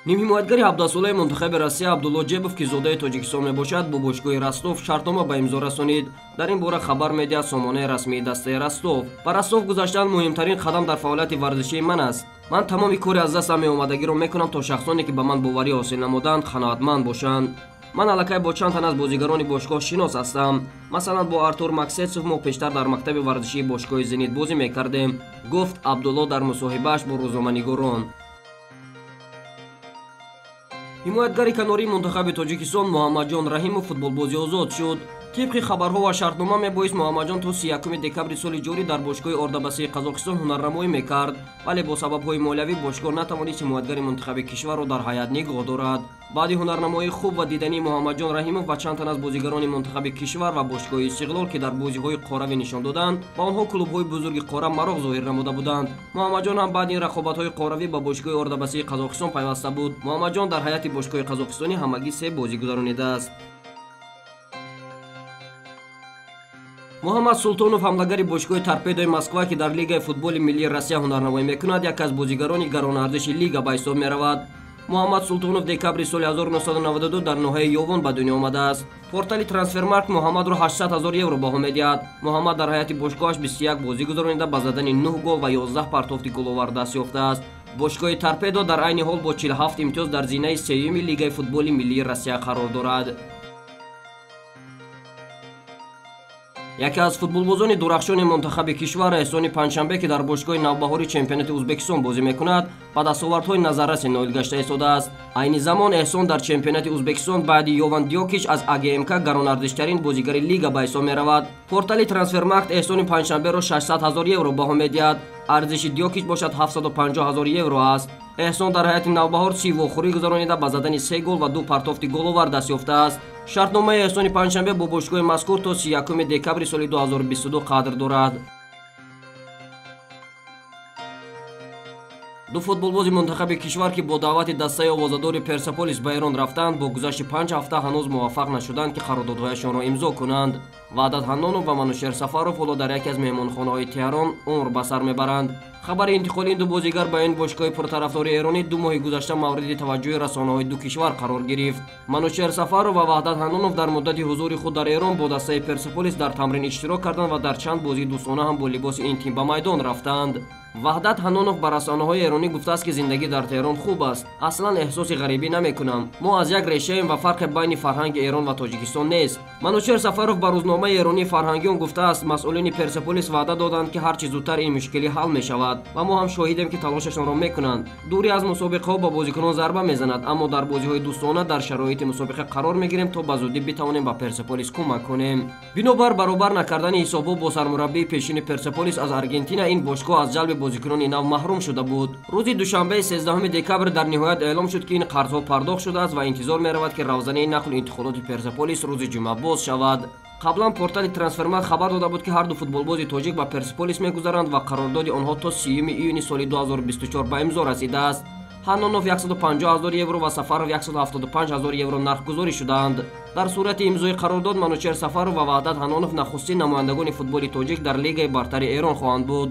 нимҳимоятгари 17-солаи мунтахаби Россия Абдулло Ҷебов, ки зодаи Тоҷикистон мебошад, бо бошгоҳи Ростов шартнома ба имзо расонид. Дар ин бора хабар медиҳад сомонаи расмии дастаи Ростов. Ба Ростов гузаштан муҳимтарин қадам дар фаъолияти варзишии ман аст. Ман тамоми кори аз дастам меомадагиро мекунам, то шахсоне ки ба ман боварӣ ҳосил намуданд қаноатманд бошанд. ман аллакай бо чанд тан аз бозигарони бошгоҳ шинос ҳастам. масалан бо Артур Максецов мо пештар дар мактаби варзишии бошгоҳи Зенит бозӣ мекардем, гуфт Абдулло дар мусоҳибааш бо рӯзноманигорон. ҳимоятгари канории мунтахаби Тоҷикистон Муҳаммадҷон Раҳимов футболбози озод шуд. тибқи хабарҳо ва шартнома мебоист Муҳаммадҷон то 31 декабри соли ҷорӣ дар бошгоҳи Ордабасии Қазоқистон ҳунарнамоӣ мекард, вале бо сабабҳои молиявӣ бошгоҳ натавонист ҳимоятгари мунтахаби кишварро дар ҳайат нигоҳ дорад. баъди ҳунарнамоии хуб ва дидании Муҳаммадҷон Раҳимов ва чанд тан аз бозигарони мунтахаби кишвар ва бошгоҳи Истиқлол, ки дар бозиҳои қоравӣ нишон доданд, ба онҳо клубҳои бузурги қора мароғ зоҳир намуда буданд. Муҳаммадҷон ҳам баъди ин рақобатҳои қоравӣ ба бошгоҳи Ордабасии Қазоқистон пайваста буд. Муҳаммадҷон дар ҳайати бошгоҳи қазоқистонӣ ҳамагӣ 3 бозӣ гузаронидааст. Муҳаммад Султонов, ҳамлагари бошгоҳи Торпедои Москва, ки дар Лигаи футболи миллии Россия ҳунарнамоӣ мекунад, яке аз бозигарони гаронарзиши лига ба ҳисоб меравад. Муҳаммад Султонов декабри соли 1992 дар ноҳияи Ёвон ба дунё омадааст. портали Трансфермаркт Муҳаммадро 800 000 евро баҳо медиҳад. Муҳаммад дар ҳайати бошгоҳаш 21 бозӣ гузаронида ба задани 9 гол ва 11 партофти головар даст ёфтааст. бошгоҳи Торпедо дар айни ҳол бо 47 имтиёз дар зинаи сеюми Лигаи футболи миллии Россия қарор дорад. яке аз футболбозони дурахшони мунтахаби кишвар Эҳсони Панҷшанбе, ки дар бошгоҳи навбаҳори чемпионати Ӯзбекистон бозӣ мекунад, ба дастовардҳои назарраси ноил гашта истодааст. айни замон Эҳсон дар чемпионати Ӯзбекистон баъди Йован Дёкич аз АГМК гаронарзиштарин бозигари лига ба ҳисоб меравад. портали Трансфермаркт Эҳсони Панҷшанберо 600 000 евро баҳо медиҳад. арзиши Дёкич бошад 750 000 евро аст. Эҳсон дар ҳайати навбаҳор 30 вохӯрӣ гузаронида ба задани 3 гол ва 2 партофти головар даст ёфтааст. шартномаи Эҳсони Панҷшанбе бо бошгоҳи мазкур то 31 декабри соли 2022 қадр дорад. ду футболбози мунтахаби кишвар, ки бо даъвати дастаи овозадори Персеполис ба Эрон рафтанд, бо гузашти 5 ҳафта ҳанӯз муваффақ нашуданд, ки қарордодҳояшонро имзо кунанд. Ваъдат Ҳаннонов ва Манушер Сафаров ҳоло дар яке аз меҳмонхонаҳои Теҳрон умр ба сар мебаранд. хабари интиқоли ин ду бозигар ба ин бошгоҳи пуртарафдори эронӣ 2 моҳи гузашта мавриди таваҷҷӯҳи расонаҳои ду кишвар қарор гирифт. Манушер Сафаров ва Ваҳдат Ҳаннонов дар муддати ҳузури худ дар Эрон бо дастаи Персеполис дар тамрин иштирок карданд ва дар чанд бозии дӯстона ҳам бо либоси ин тим ба майдон рафтанд. Ваҳдат Ҳаннонов ба расонаҳои эронӣ гуфтааст, ки зиндагӣ дар Теҳрон хуб аст. аслан эҳсоси ғарибӣ намекунам. мо аз як решаем ва фарқе байни фарҳанги Эрон ва Тоҷикистон нест. Манушер Сафаров ба рӯзномаи эронии Фарҳангиён гуфтааст, масъулини Персеполис ваъда доданд, ки ҳарчи зудтар ин мушкилӣ ҳал мешавад ва мо ҳам шоҳидем, ки талошашонро мекунанд. дури аз мусобиқаҳо ба бозикунон зарба мезанад, аммо дар бозиҳои дӯстона дар шароити мусобиқа қарор мегирем, то ба зудӣ битавонем ба Персеполис кӯмак кунем. бинобар баробар накардани ҳисобҳо бо сармураббии пешини Персеполис аз Аргентина, ин бошгоҳ аз ҷалби бозикунони нав маҳрум шуда буд. рӯзи душанбеи 13 декабр дар ниҳоят эълом шуд, ки ин қарзҳо пардохт шудааст ва интизор меравад, ки равзанаи нақлу интиқолоти Персеполис рӯзи ҷумъа боз шавад. қаблан портали Трансфермаркт хабар дода буд, ки ҳар ду футболбози тоҷик ба Персеполис мегузаранд ва қарордоди онҳо то 30 июни соли 2024 ба имзо расидааст. Ҳаннонов 150 000 евро ва Сафаров 175 000 евро нархгузорӣ шудаанд. дар сурати имзои қарордод Манушер Сафаров ва Ваҳдат Ҳаннонов нахустин намояндагони футболи тоҷик дар Лигаи бартари Эрон хоҳанд буд.